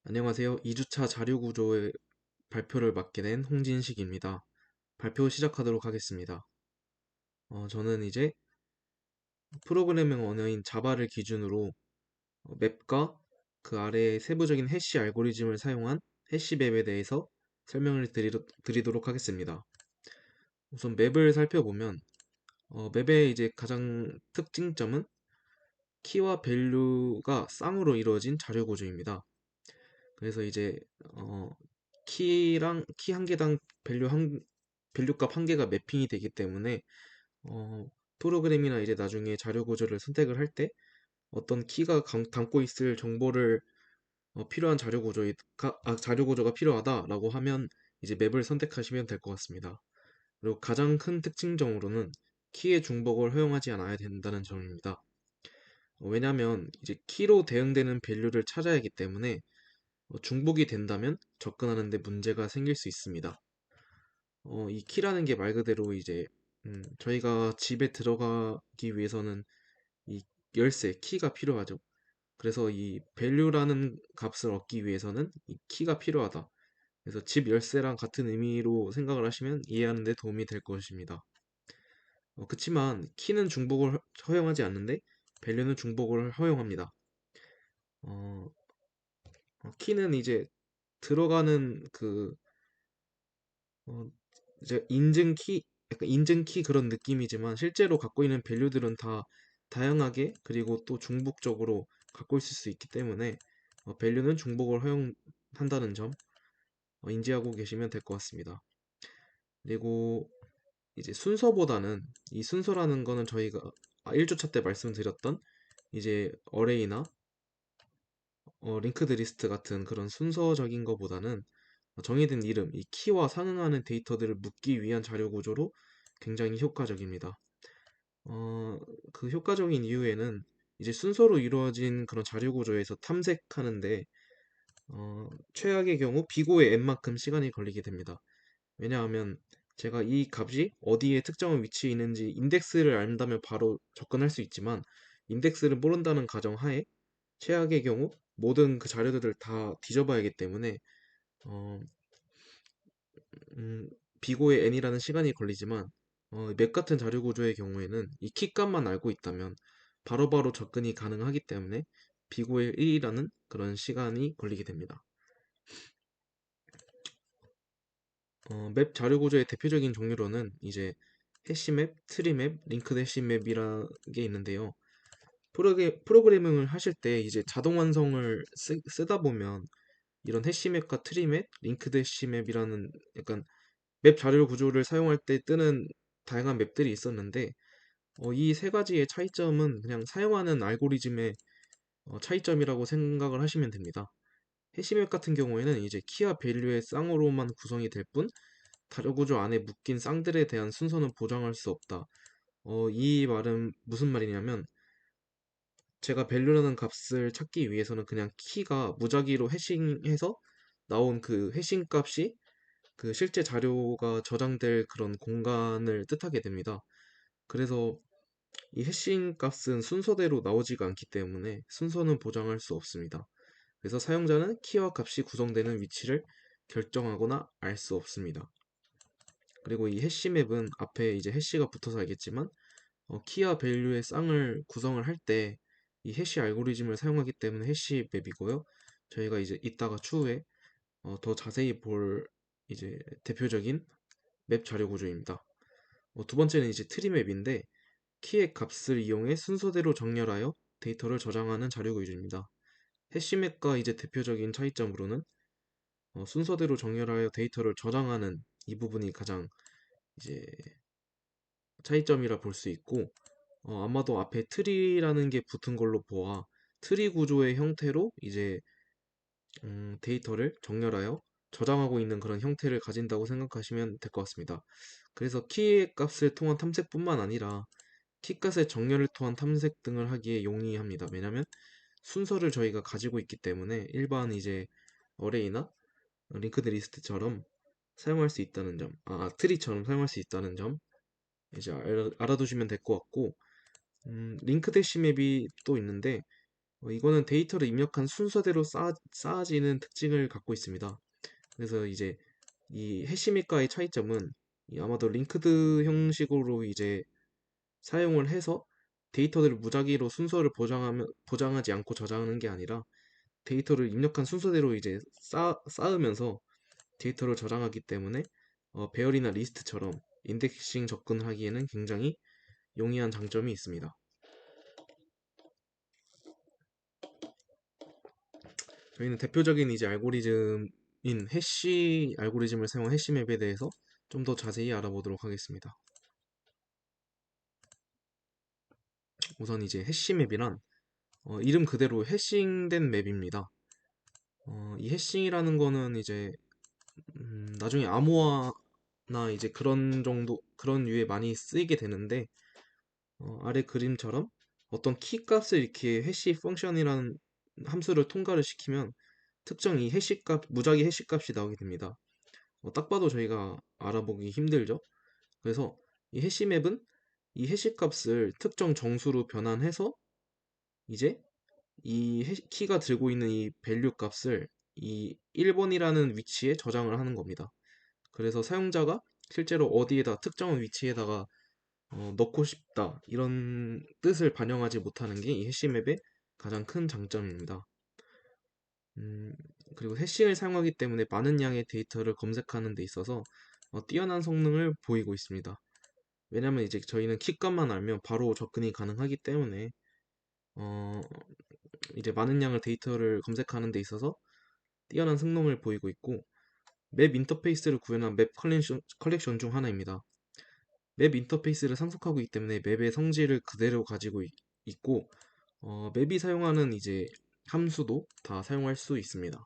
안녕하세요. 2주차 자료구조의 발표를 맡게 된 홍진식입니다. 발표 시작하도록 하겠습니다. 저는 이제 프로그래밍 언어인 자바를 기준으로 맵과 그 아래의 세부적인 해시 알고리즘을 사용한 해시맵에 대해서 설명을 드리도록 하겠습니다. 우선 맵을 살펴보면 맵의 이제 가장 특징점은 키와 밸류가 쌍으로 이루어진 자료구조입니다. 그래서 이제 어, 키 한 개당 밸류 값 한 개가 매핑이 되기 때문에 어, 프로그램이나 이제 나중에 자료 구조를 선택을 할 때 어떤 키가 담고 있을 정보를 필요한 자료 구조가 필요하다라고 하면 이제 맵을 선택하시면 될 것 같습니다. 그리고 가장 큰 특징적으로는 키의 중복을 허용하지 않아야 된다는 점입니다. 왜냐하면 이제 키로 대응되는 밸류를 찾아야 하기 때문에 중복이 된다면 접근하는 데 문제가 생길 수 있습니다. 이 키라는 게 말 그대로 이제 저희가 집에 들어가기 위해서는 이 열쇠, 키가 필요하죠. 그래서 이 value라는 값을 얻기 위해서는 이 키가 필요하다. 그래서 집 열쇠랑 같은 의미로 생각을 하시면 이해하는 데 도움이 될 것입니다. 그치만 키는 중복을 허용하지 않는데 value는 중복을 허용합니다. 어, 키는 이제 들어가는 어, 이제 약간 인증키 그런 느낌이지만 실제로 갖고 있는 밸류들은 다 다양하게 그리고 또 중복적으로 갖고 있을 수 있기 때문에 밸류는 중복을 허용한다는 점 인지하고 계시면 될 것 같습니다. 그리고 이제 순서보다는 이 순서라는 거는 저희가 1주차 때 말씀드렸던 이제 어레이나 링크드 리스트 같은 그런 순서적인 거보다는 정해진 이름, 이 키와 상응하는 데이터들을 묻기 위한 자료 구조로 굉장히 효과적입니다. 어, 그 효과적인 이유에는 이제 순서로 이루어진 그런 자료 구조에서 탐색하는데 최악의 경우 비고의 n만큼 시간이 걸리게 됩니다. 왜냐하면 제가 이 값이 어디에 특정한 위치에 있는지 인덱스를 안다면 바로 접근할 수 있지만 인덱스를 모른다는 가정하에 최악의 경우 모든 그 자료들을 다 뒤져봐야 하기 때문에 어, 비고의 n이라는 시간이 걸리지만 맵 같은 자료 구조의 경우에는 이 키값만 알고 있다면 바로바로 접근이 가능하기 때문에 비고의 1이라는 그런 시간이 걸리게 됩니다. 맵 자료 구조의 대표적인 종류로는 이제 해시맵, 트리맵, 링크드 해시맵이라는 게 있는데요. 프로그래밍을 하실 때 이제 자동 완성을 쓰다 보면 이런 해시맵과 트리맵, 링크드 해시맵이라는 약간 맵 자료 구조를 사용할 때 뜨는 다양한 맵들이 있었는데 이 세 가지의 차이점은 그냥 사용하는 알고리즘의 차이점이라고 생각을 하시면 됩니다. 해시맵 같은 경우에는 이제 키와 밸류의 쌍으로만 구성이 될 뿐 자료 구조 안에 묶인 쌍들에 대한 순서는 보장할 수 없다. 이 말은 무슨 말이냐면 제가 밸류라는 값을 찾기 위해서는 그냥 키가 무작위로 해싱해서 나온 그 해싱 값이 그 실제 자료가 저장될 그런 공간을 뜻하게 됩니다. 그래서 이 해싱 값은 순서대로 나오지가 않기 때문에 순서는 보장할 수 없습니다. 그래서 사용자는 키와 값이 구성되는 위치를 결정하거나 알 수 없습니다. 그리고 이 해시맵은 앞에 이제 해시가 붙어서 알겠지만 키와 밸류의 쌍을 구성을 할 때 이 해시 알고리즘을 사용하기 때문에 해시맵이고요. 저희가 이제 이따가 추후에 더 자세히 볼 이제 대표적인 맵 자료 구조입니다. 두 번째는 이제 트리맵인데 키의 값을 이용해 순서대로 정렬하여 데이터를 저장하는 자료 구조입니다. 해시맵과 이제 대표적인 차이점으로는 순서대로 정렬하여 데이터를 저장하는 이 부분이 가장 이제 차이점이라 볼 수 있고 아마도 앞에 트리라는 게 붙은 걸로 보아 트리 구조의 형태로 이제 데이터를 정렬하여 저장하고 있는 그런 형태를 가진다고 생각하시면 될 것 같습니다. 그래서 키의 값을 통한 탐색뿐만 아니라 키값의 정렬을 통한 탐색 등을 하기에 용이합니다. 왜냐하면 순서를 저희가 가지고 있기 때문에 일반 이제 어레이나 링크드 리스트처럼 사용할 수 있다는 점, 트리처럼 사용할 수 있다는 점 이제 알아두시면 될 것 같고 링크드 해시 맵이 또 있는데 이거는 데이터를 입력한 순서대로 쌓아지는 특징을 갖고 있습니다. 그래서 이제 이 해시믹과의 차이점은 아마도 링크드 형식으로 이제 사용을 해서 데이터들을 무작위로 순서를 보장하지 않고 저장하는 게 아니라 데이터를 입력한 순서대로 이제 쌓으면서 데이터를 저장하기 때문에 배열이나 리스트처럼 인덱싱 접근하기에는 굉장히 용이한 장점이 있습니다. 저희는 대표적인 이제 알고리즘인 해시 알고리즘을 사용한 해시맵에 대해서 좀 더 자세히 알아보도록 하겠습니다. 우선 이제 해시맵이란 이름 그대로 해싱된 맵입니다. 이 해싱이라는 거는 이제 나중에 암호화나 이제 그런 정도 그런 류에 많이 쓰이게 되는데 아래 그림처럼 어떤 키 값을 이렇게 해시 펑션이라는 함수를 통과를 시키면 특정 이 해시 값 무작위 해시 값이 나오게 됩니다. 딱 봐도 저희가 알아보기 힘들죠. 그래서 이 해시맵은 이 해시 값을 특정 정수로 변환해서 이제 이 키가 들고 있는 이 밸류 값을 이 1번이라는 위치에 저장을 하는 겁니다. 그래서 사용자가 실제로 어디에다 특정한 위치에다가 넣고 싶다 이런 뜻을 반영하지 못하는 게 이 해시맵의 가장 큰 장점입니다. 음, 그리고 해싱을 사용하기 때문에 많은 양의 데이터를 검색하는 데 있어서 뛰어난 성능을 보이고 있습니다. 왜냐면 이제 저희는 키값만 알면 바로 접근이 가능하기 때문에 어, 이제 많은 양의 데이터를 검색하는 데 있어서 뛰어난 성능을 보이고 있고 맵 인터페이스를 구현한 맵 컬렉션 중 하나입니다. 맵 인터페이스를 상속하고 있기 때문에 맵의 성질을 그대로 가지고 있고 맵이 사용하는 이제 함수도 다 사용할 수 있습니다.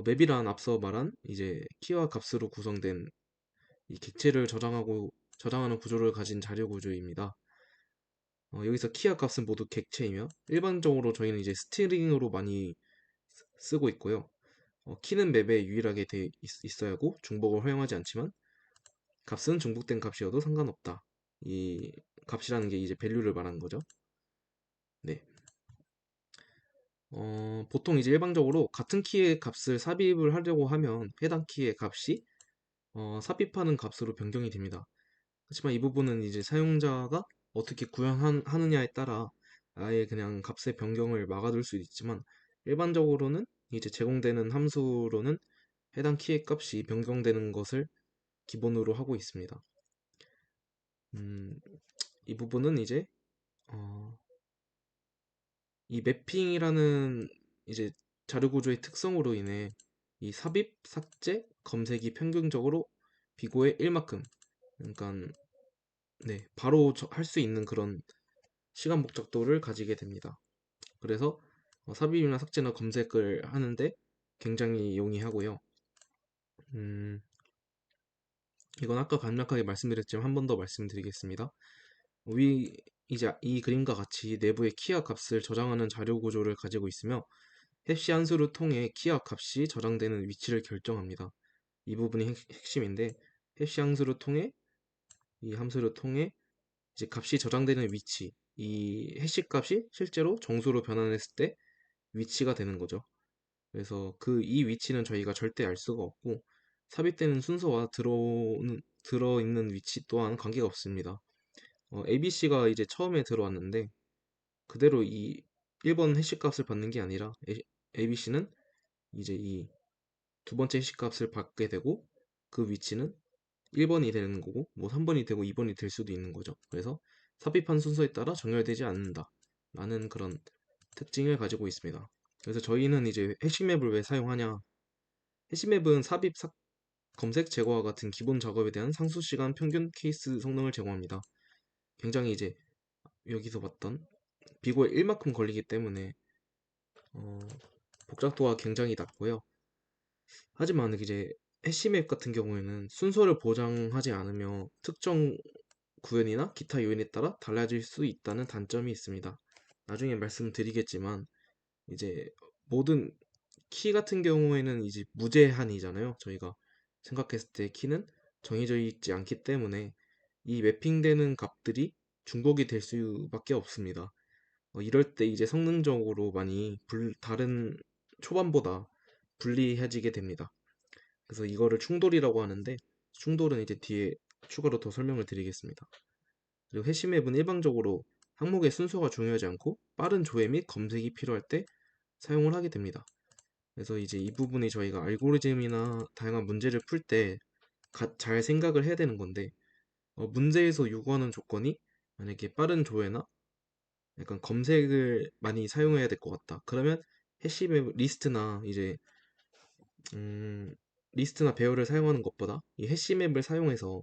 맵이란 앞서 말한 이제 키와 값으로 구성된 이 객체를 저장하는 구조를 가진 자료 구조입니다. 여기서 키와 값은 모두 객체이며 일반적으로 저희는 이제 스트링으로 많이 쓰고 있고요. 키는 맵에 유일하게 돼 있어야 하고 중복을 허용하지 않지만 값은 중복된 값이어도 상관없다. 이 값이라는 게 이제 밸류를 말하는 거죠. 네. 보통 이제 일반적으로 같은 키의 값을 삽입을 하려고 하면 해당 키의 값이 삽입하는 값으로 변경이 됩니다. 하지만 이 부분은 이제 사용자가 어떻게 구현하느냐에 따라 아예 그냥 값의 변경을 막아둘 수 있지만 일반적으로는 이제 제공되는 함수로는 해당 키의 값이 변경되는 것을 기본으로 하고 있습니다. 음, 이 부분은 이제 어, 이 매핑이라는 이제 자료 구조의 특성으로 인해 이 삽입, 삭제, 검색이 평균적으로 비고의 1만큼 그러니까 네, 바로 할 수 있는 그런 시간 복잡도를 가지게 됩니다. 그래서 삽입이나 삭제나 검색을 하는데 굉장히 용이하고요. 음, 이건 아까 간략하게 말씀드렸지만 한 번 더 말씀드리겠습니다. 위 이제 이 그림과 같이 내부의 키와 값을 저장하는 자료 구조를 가지고 있으며 해시 함수를 통해 키와 값이 저장되는 위치를 결정합니다. 이 부분이 핵심인데 해시 함수를 통해 이 함수를 통해 이제 값이 저장되는 위치 이 해시 값이 실제로 정수로 변환했을 때 위치가 되는 거죠. 그래서 그 이 위치는 저희가 절대 알 수가 없고 삽입되는 순서와 들어있는 위치 또한 관계가 없습니다. ABC가 이제 처음에 들어왔는데 그대로 이 1번 해시 값을 받는 게 아니라 ABC는 이제 이 두 번째 해시 값을 받게 되고 그 위치는 1번이 되는 거고 뭐 3번이 되고 2번이 될 수도 있는 거죠. 그래서 삽입한 순서에 따라 정렬되지 않는다 라는 그런 특징을 가지고 있습니다. 그래서 저희는 이제 해시맵을 왜 사용하냐 해시맵은 검색 제거와 같은 기본 작업에 대한 상수시간 평균 케이스 성능을 제공합니다. 굉장히 이제 여기서 봤던 비고에 1만큼 걸리기 때문에 어, 복잡도가 굉장히 낮고요. 하지만 이제 해시맵 같은 경우에는 순서를 보장하지 않으며 특정 구현이나 기타 요인에 따라 달라질 수 있다는 단점이 있습니다. 나중에 말씀드리겠지만 이제 모든 키 같은 경우에는 이제 무제한이잖아요. 저희가 생각했을 때 키는 정해져 있지 않기 때문에 이 매핑되는 값들이 중복이 될 수밖에 없습니다. 이럴 때 이제 성능적으로 많이 다른 초반보다 불리해지게 됩니다. 그래서 이거를 충돌이라고 하는데, 충돌은 이제 뒤에 추가로 더 설명을 드리겠습니다. 그리고 해시맵은 일반적으로 항목의 순서가 중요하지 않고 빠른 조회 및 검색이 필요할 때 사용을 하게 됩니다. 그래서 이제 이 부분이 저희가 알고리즘이나 다양한 문제를 풀 때 잘 생각을 해야 되는 건데, 문제에서 요구하는 조건이 만약에 빠른 조회나 약간 검색을 많이 사용해야 될 것 같다. 그러면 해시맵 음, 리스트나 배열을 사용하는 것보다 이 해시맵을 사용해서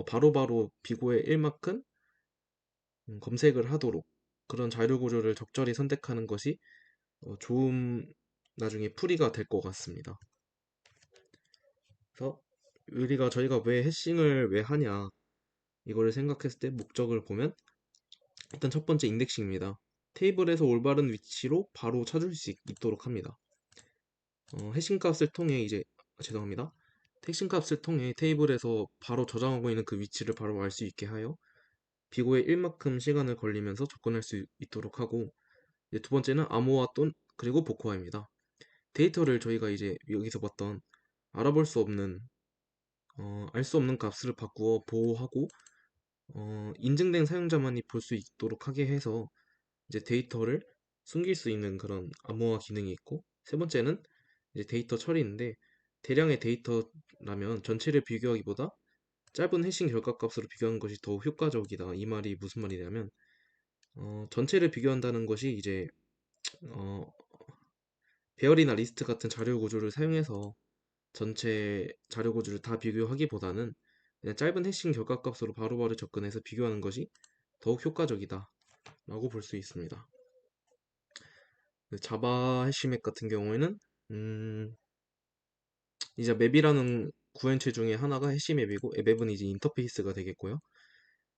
바로바로 비고의 1마크 검색을 하도록 그런 자료 구조를 적절히 선택하는 것이 좋은 나중에 풀이가 될 것 같습니다. 그래서 저희가 왜 해싱을 왜 하냐 이거를 생각했을 때 목적을 보면 일단 첫 번째 인덱싱입니다. 테이블에서 올바른 위치로 바로 찾을 수 있도록 합니다. 해싱 값을 통해 죄송합니다. 해싱 값을 통해 테이블에서 바로 저장하고 있는 그 위치를 바로 알 수 있게 하여 비고에 1만큼 시간을 걸리면서 접근할 수 있도록 하고, 이제 두 번째는 암호화 또 그리고 복호화입니다. 데이터를 저희가 이제 여기서 봤던 알아볼 수 없는 알 수 없는 값을 바꾸어 보호하고 인증된 사용자만이 볼 수 있도록 하게 해서 이제 데이터를 숨길 수 있는 그런 암호화 기능이 있고, 세 번째는 이제 데이터 처리인데, 대량의 데이터라면 전체를 비교하기보다 짧은 해싱 결과 값으로 비교하는 것이 더 효과적이다. 이 말이 무슨 말이냐면 전체를 비교한다는 것이 이제 어, 배열이나 리스트 같은 자료 구조를 사용해서 전체 자료 구조를 다 비교하기보다는 그냥 짧은 해싱 결과 값으로 바로바로 접근해서 비교하는 것이 더욱 효과적이다 라고 볼 수 있습니다. 자바 해시맵 같은 경우에는 음, 이제 맵이라는 구현체 중에 하나가 해시맵이고, 맵은 이제 인터페이스가 되겠고요.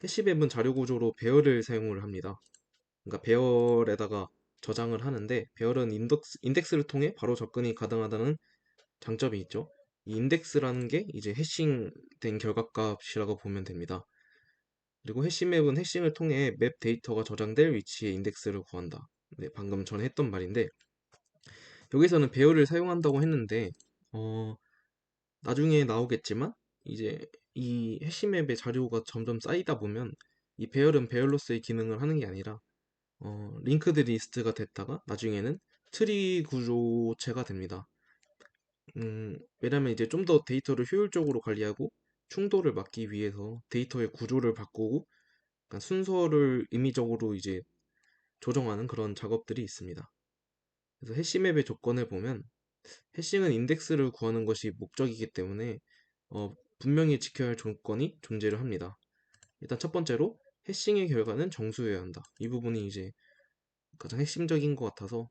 해시맵은 자료 구조로 배열을 사용을 합니다. 그러니까 배열에다가 저장을 하는데, 배열은 인덱스를 통해 바로 접근이 가능하다는 장점이 있죠. 이 인덱스라는 게 이제 해싱된 결과값이라고 보면 됩니다. 그리고 해시맵은 해싱을 통해 맵 데이터가 저장될 위치의 인덱스를 구한다. 네, 방금 전에 했던 말인데, 여기서는 배열을 사용한다고 했는데 나중에 나오겠지만 이제 이 해시맵의 자료가 점점 쌓이다 보면 이 배열은 배열로서의 기능을 하는 게 아니라 링크드 리스트가 됐다가 나중에는 트리 구조체가 됩니다. 왜냐면 이제 좀 더 데이터를 효율적으로 관리하고 충돌을 막기 위해서 데이터의 구조를 바꾸고 약간 순서를 임의적으로 이제 조정하는 그런 작업들이 있습니다. 그래서 해시맵의 조건을 보면 해싱은 인덱스를 구하는 것이 목적이기 때문에 분명히 지켜야 할 조건이 존재를 합니다. 일단 첫 번째로 해싱의 결과는 정수여야 한다. 이 부분이 이제 가장 핵심적인 것 같아서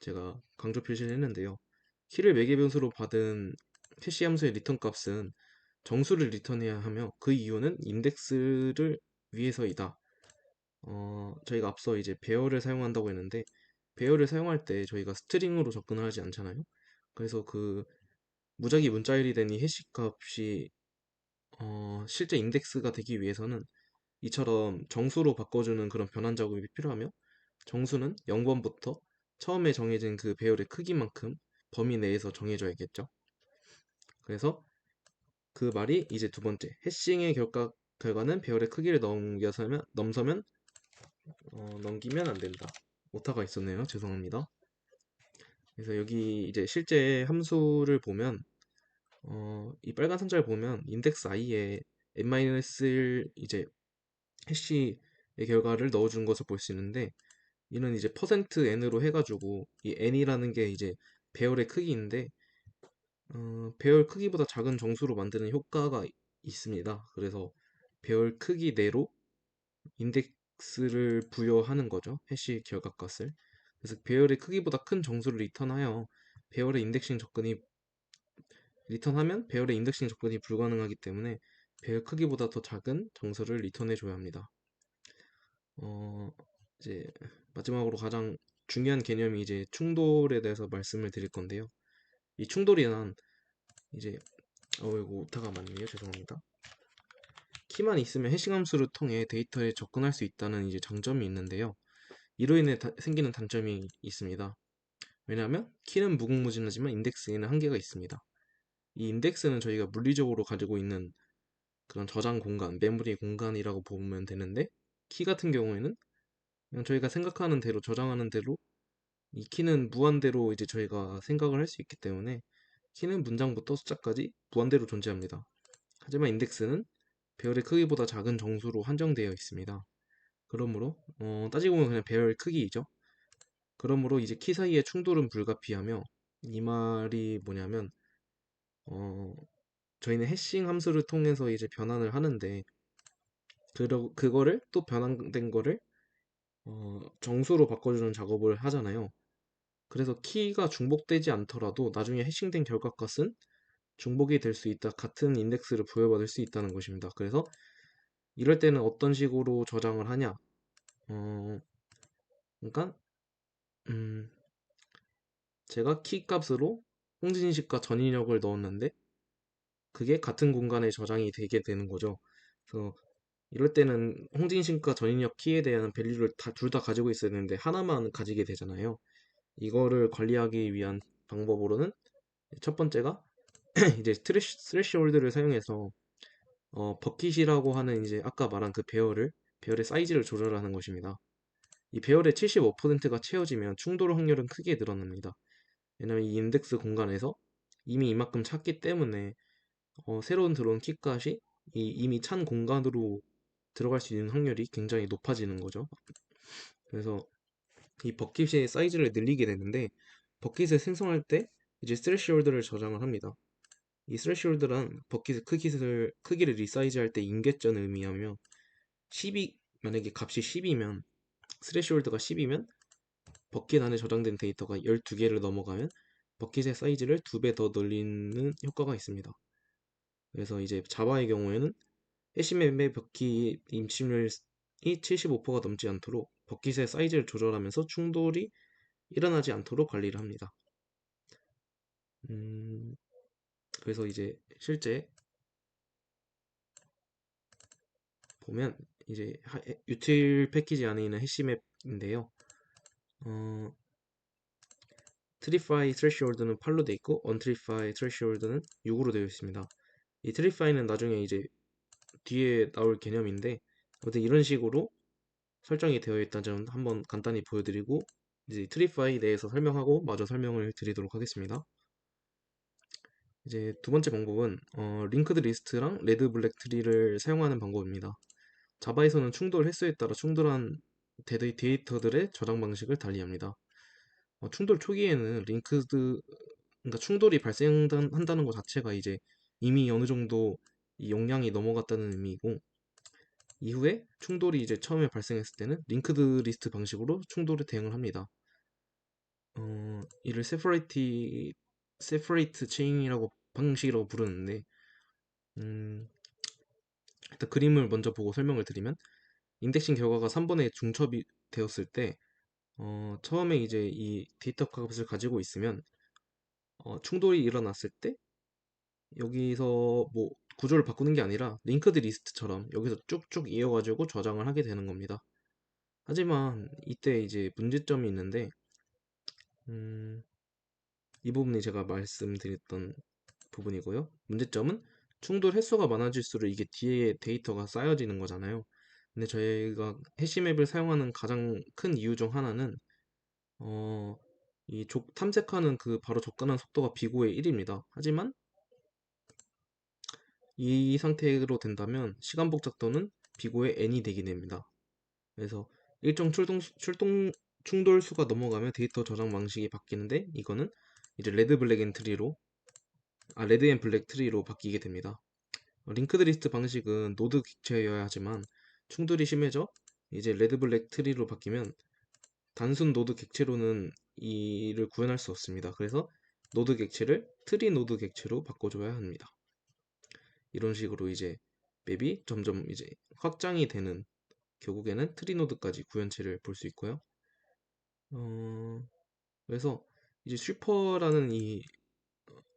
제가 강조 표시를 했는데요. 키를 매개 변수로 받은 캐시 함수의 리턴 값은 정수를 리턴해야 하며, 그 이유는 인덱스를 위해서이다. 저희가 앞서 이제 배열을 사용한다고 했는데, 배열을 사용할 때 저희가 스트링으로 접근을 하지 않잖아요. 그래서 그 무작위 문자열이 된 이 해시 값이 실제 인덱스가 되기 위해서는 이처럼 정수로 바꿔주는 그런 변환 작업이 필요하며, 정수는 0번부터 처음에 정해진 그 배열의 크기만큼 범위 내에서 정해져야겠죠. 그래서 그 말이 이제 두 번째, 해싱의 결과는 배열의 크기를 넘기면 안 된다. 오타가 있었네요. 죄송합니다. 그래서 여기 이제 실제 함수를 보면 이 빨간 선자를 보면 인덱스 i에 n-1 이제 해시의 결과를 넣어준 것을 볼 수 있는데, 이는 이제 %n으로 해가지고 이 n이라는 게 이제 배열의 크기인데 배열 크기보다 작은 정수로 만드는 효과가 있습니다. 그래서 배열 크기 내로 인덱스를 부여하는 거죠. 해시 결과값을. 그래서 배열의 크기보다 큰 정수를 리턴하여 배열의 인덱싱 접근이 리턴하면 배열의 인덱싱 접근이 불가능하기 때문에 배열 크기보다 더 작은 정수를 리턴해 줘야 합니다. 어, 이제 마지막으로 가장 중요한 개념이 이제 충돌에 대해서 말씀을 드릴 건데요. 이 충돌이란 이제 이거 오타가 많네요. 죄송합니다. 키만 있으면 해싱 함수를 통해 데이터에 접근할 수 있다는 이제 장점이 있는데요. 이로 인해 생기는 단점이 있습니다. 왜냐하면 키는 무궁무진하지만 인덱스에는 한계가 있습니다. 이 인덱스는 저희가 물리적으로 가지고 있는 그런 저장 공간, 메모리 공간이라고 보면 되는데, 키 같은 경우에는 그냥 저희가 생각하는 대로 저장하는 대로 이 키는 무한대로 이제 저희가 생각을 할 수 있기 때문에 키는 문장부터 숫자까지 무한대로 존재합니다. 하지만 인덱스는 배열의 크기보다 작은 정수로 한정되어 있습니다. 그러므로 따지고 보면 그냥 배열 크기이죠. 그러므로 이제 키 사이의 충돌은 불가피하며, 이 말이 뭐냐면 어, 저희는 해싱 함수를 통해서 이제 변환을 하는데, 그거를 또 변환된 거를 정수로 바꿔주는 작업을 하잖아요. 그래서 키가 중복되지 않더라도 나중에 해싱된 결과값은 중복이 될 수 있다. 같은 인덱스를 부여받을 수 있다는 것입니다. 그래서 이럴 때는 어떤 식으로 저장을 하냐? 그러니까 음, 제가 키 값으로 홍진식과 전인력을 넣었는데 그게 같은 공간에 저장이 되게 되는 거죠. 그래서 이럴 때는 홍진식과 전인력 키에 대한 밸류를 둘 다 가지고 있어야 되는데 하나만 가지게 되잖아요. 이거를 관리하기 위한 방법으로는 첫 번째가 이제 스레시홀드를 사용해서 버킷이라고 하는 이제 아까 말한 그 배열의 사이즈를 조절하는 것입니다. 이 배열의 75%가 채워지면 충돌 확률은 크게 늘어납니다. 왜냐면 이 인덱스 공간에서 이미 이만큼 찼기 때문에 새로운 들어온 키값이 이 이미 찬 공간으로 들어갈 수 있는 확률이 굉장히 높아지는 거죠. 그래서 이 버킷의 사이즈를 늘리게 되는데, 버킷을 생성할 때 이제 스레시홀드를 저장을 합니다. 이 스레시홀드란 버킷의 크기를 리사이즈할 때 임계점을 의미하며, 10이 만약에 값이 10이면 스레시홀드가 10이면 버킷 안에 저장된 데이터가 12개를 넘어가면 버킷의 사이즈를 2배 더 늘리는 효과가 있습니다. 그래서 이제 자바의 경우에는 해시맵의 버킷 임침률이 75%가 넘지 않도록 버킷의 사이즈를 조절하면서 충돌이 일어나지 않도록 관리를 합니다. 음, 그래서 이제 실제 보면 이제 유틸 패키지 안에 있는 해시맵인데요. 어, 트리파이 threshold는 8로 되어 있고 untrify threshold는 6으로 되어 있습니다. 이 트리파이는 나중에 이제 뒤에 나올 개념인데, 아무튼 이런 식으로 설정이 되어 있다는 점 한번 간단히 보여드리고 이제 트리파이 내에서 설명하고 마저 설명을 드리도록 하겠습니다. 이제 두 번째 방법은 링크드 리스트랑 레드 블랙 트리를 사용하는 방법입니다. 자바에서는 충돌 횟수에 따라 충돌한 데이터들의 저장 방식을 달리합니다. 충돌 초기에는 그러니까 충돌이 발생한다는 것 자체가 이제 이미 어느 정도 이 용량이 넘어갔다는 의미이고, 이후에 충돌이 이제 처음에 발생했을 때는 링크드 리스트 방식으로 충돌에 대응을 합니다. 이를 세퍼레이트 체인이라고 방식이라고 부르는데, 음, 일단 그림을 먼저 보고 설명을 드리면, 인덱싱 결과가 3번에 중첩이 되었을 때 처음에 이제 이 데이터 값을 가지고 있으면 충돌이 일어났을 때 여기서 뭐 구조를 바꾸는 게 아니라 링크드 리스트처럼 여기서 쭉쭉 이어가지고 저장을 하게 되는 겁니다. 하지만 이때 이제 문제점이 있는데, 음, 이 부분이 제가 말씀드렸던 부분이고요. 문제점은 충돌 횟수가 많아질수록 이게 뒤에 데이터가 쌓여지는 거잖아요. 근데 저희가 해시맵을 사용하는 가장 큰 이유 중 하나는 어, 탐색하는 그 바로 접근한 속도가 비고의 1입니다. 하지만 이 상태로 된다면 시간 복잡도는 비고의 n이 되게 됩니다. 그래서 일정 충돌 수가 넘어가면 데이터 저장 방식이 바뀌는데, 이거는 이제 레드 앤 블랙 트리로 바뀌게 됩니다. 링크드 리스트 방식은 노드 객체여야 하지만 충돌이 심해져 이제 레드 블랙 트리로 바뀌면 단순 노드 객체로는 이를 구현할 수 없습니다. 그래서 노드 객체를 트리 노드 객체로 바꿔줘야 합니다. 이런 식으로 이제 맵이 점점 이제 확장이 되는, 결국에는 트리 노드까지 구현체를 볼 수 있고요. 그래서 이제 슈퍼라는 이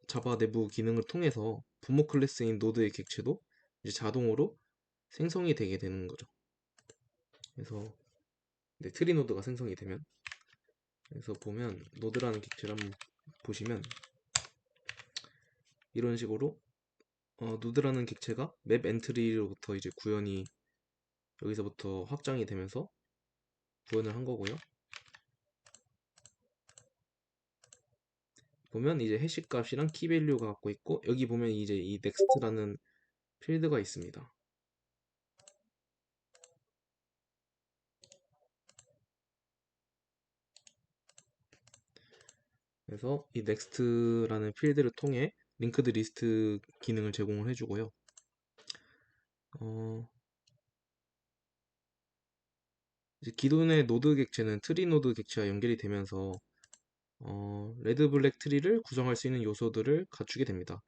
자바 내부 기능을 통해서 부모 클래스인 노드의 객체도 이제 자동으로 생성이 되게 되는 거죠. 그래서 네, 트리 노드가 생성이 되면. 그래서 보면 노드라는 객체를 한번 보시면 이런 식으로 노드라는 객체가 맵 엔트리로부터 이제 구현이 여기서부터 확장이 되면서 구현을 한 거고요. 보면 이제 해시 값이랑 키 밸류가 갖고 있고, 여기 보면 이제 이 넥스트라는 필드가 있습니다. 그래서 이 넥스트라는 필드를 통해 링크드 리스트 기능을 제공을 해주고요. 어, 이제 기존의 노드 객체는 트리 노드 객체와 연결이 되면서 레드 블랙 트리를 구성할 수 있는 요소들을 갖추게 됩니다.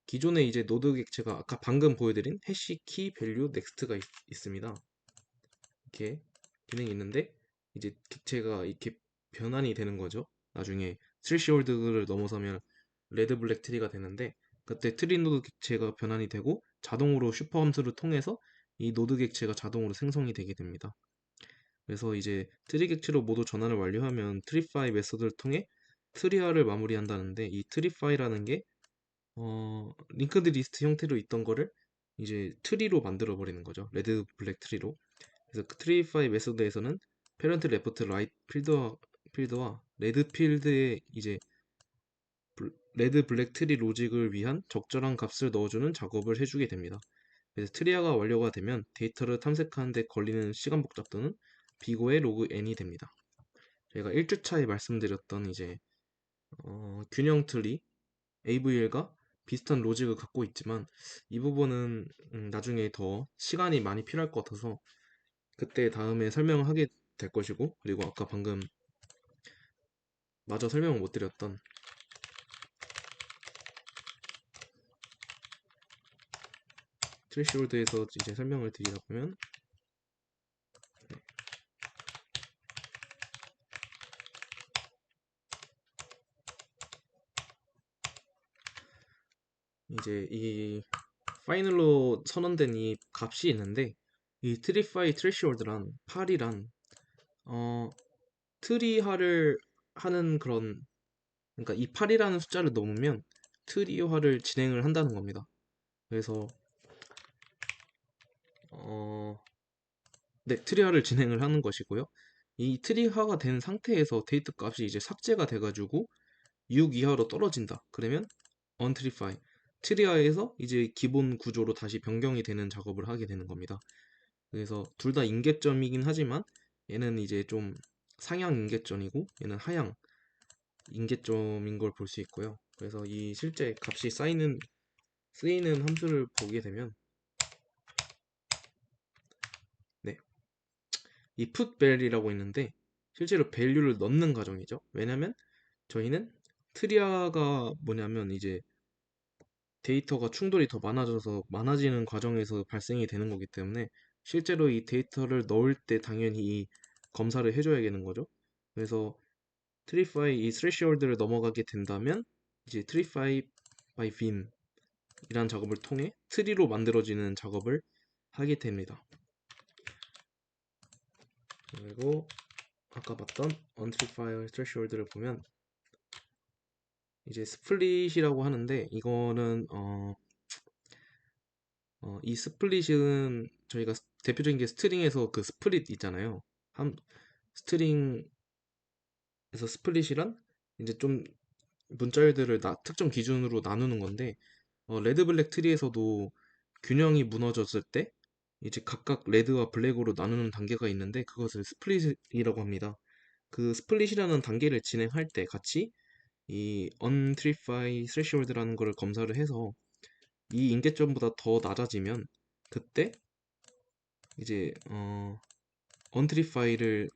기존의 이제 노드 객체가 아까 방금 보여드린 해시 키 밸류 넥스트가 있습니다. 이렇게 기능이 있는데 이제 객체가 이렇게 변환이 되는 거죠. 나중에 스레시홀드를 넘어서면 레드 블랙 트리가 되는데, 그때 트리 노드 객체가 변환이 되고 자동으로 슈퍼 함수를 통해서 이 노드 객체가 자동으로 생성이 되게 됩니다. 그래서 이제 트리 객체로 모두 전환을 완료하면 트리파이 메소드를 통해 트리화를 마무리한다는데, 이 트리파이라는 게 링크드 리스트 형태로 있던 거를 이제 트리로 만들어 버리는 거죠. 레드 블랙 트리로. 그래서 그 트리파이 메소드에서는 페런트 레프트 라이트 필드와 레드 필드에 이제 레드 블랙 트리 로직을 위한 적절한 값을 넣어주는 작업을 해주게 됩니다. 그래서 트리아가 완료가 되면 데이터를 탐색하는 데 걸리는 시간 복잡도는 비고의 로그 n이 됩니다. 제가 1주차에 말씀드렸던 이제 균형 트리 AVL과 비슷한 로직을 갖고 있지만, 이 부분은 나중에 더 시간이 많이 필요할 것 같아서 그때 다음에 설명을 하게 될 것이고, 그리고 아까 방금 마저 설명을 못 드렸던 트래시홀드에서 이제 설명을 드리다 보면 이제 이 파이널로 선언된 이 값이 있는데, 이 트리파이 트래시홀드란 8이란 트리화를 하는 그런, 그러니까 이 8이라는 숫자를 넘으면 트리화를 진행을 한다는 겁니다. 그래서 어, 네, 트리화를 진행을 하는 것이고요. 이 트리화가 된 상태에서 데이터 값이 이제 삭제가 돼가지고 6 이하로 떨어진다. 그러면 언트리파이 트리화에서 이제 기본 구조로 다시 변경이 되는 작업을 하게 되는 겁니다. 그래서 둘 다 임계점이긴 하지만 얘는 이제 좀 상향 임계점이고 얘는 하향 임계점인 걸 볼 수 있고요. 그래서 이 실제 값이 쓰이는 함수를 보게 되면, 네, 이 putValue이라고 있는데 실제로 밸류를 넣는 과정이죠. 왜냐면 저희는 트리아가 뭐냐면 이제 데이터가 충돌이 더 많아져서 많아지는 과정에서 발생이 되는 거기 때문에 실제로 이 데이터를 넣을 때 당연히 이 검사를 해줘야 되는 거죠. 그래서 트리파이 이 스레시홀드를 넘어가게 된다면 이제 트리파이 바이 빈 이란 작업을 통해 트리로 만들어지는 작업을 하게 됩니다. 그리고 아까 봤던 untrify threshold를 보면 이제 스플릿이라고 하는데, 이거는 이 스플릿은 저희가 대표적인 게 스트링에서 그 스플릿 있잖아요. 한 스트링에서 스플릿이란 이제 좀 문자열들을 특정 기준으로 나누는 건데, 레드 블랙 트리에서도 균형이 무너졌을 때 이제 각각 레드와 블랙으로 나누는 단계가 있는데 그것을 스플릿이라고 합니다. 그 스플릿이라는 단계를 진행할 때 같이 이 untrify threshold라는 거를 검사를 해서 이 임계점보다 더 낮아지면 그때 이제 untrify를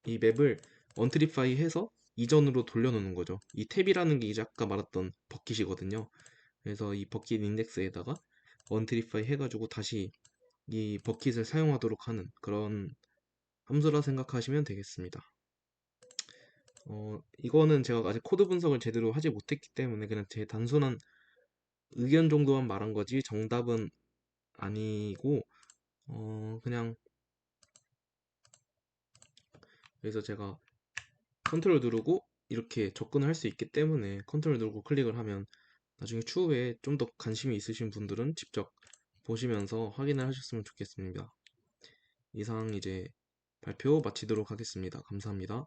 이 맵을 untrify 해서 이전으로 돌려놓는 거죠. 이 탭이라는 게 이제 아까 말했던 버킷이거든요. 그래서 이 버킷 인덱스에다가 untrify 해가지고 다시 이 버킷을 사용하도록 하는 그런 함수라 생각하시면 되겠습니다. 이거는 제가 아직 코드 분석을 제대로 하지 못했기 때문에 그냥 제 단순한 의견 정도만 말한 거지 정답은 아니고, 그냥 그래서 제가 컨트롤 누르고 이렇게 접근을 할 수 있기 때문에 컨트롤 누르고 클릭을 하면 나중에 추후에 좀 더 관심이 있으신 분들은 직접 보시면서 확인을 하셨으면 좋겠습니다. 이상 이제 발표 마치도록 하겠습니다. 감사합니다.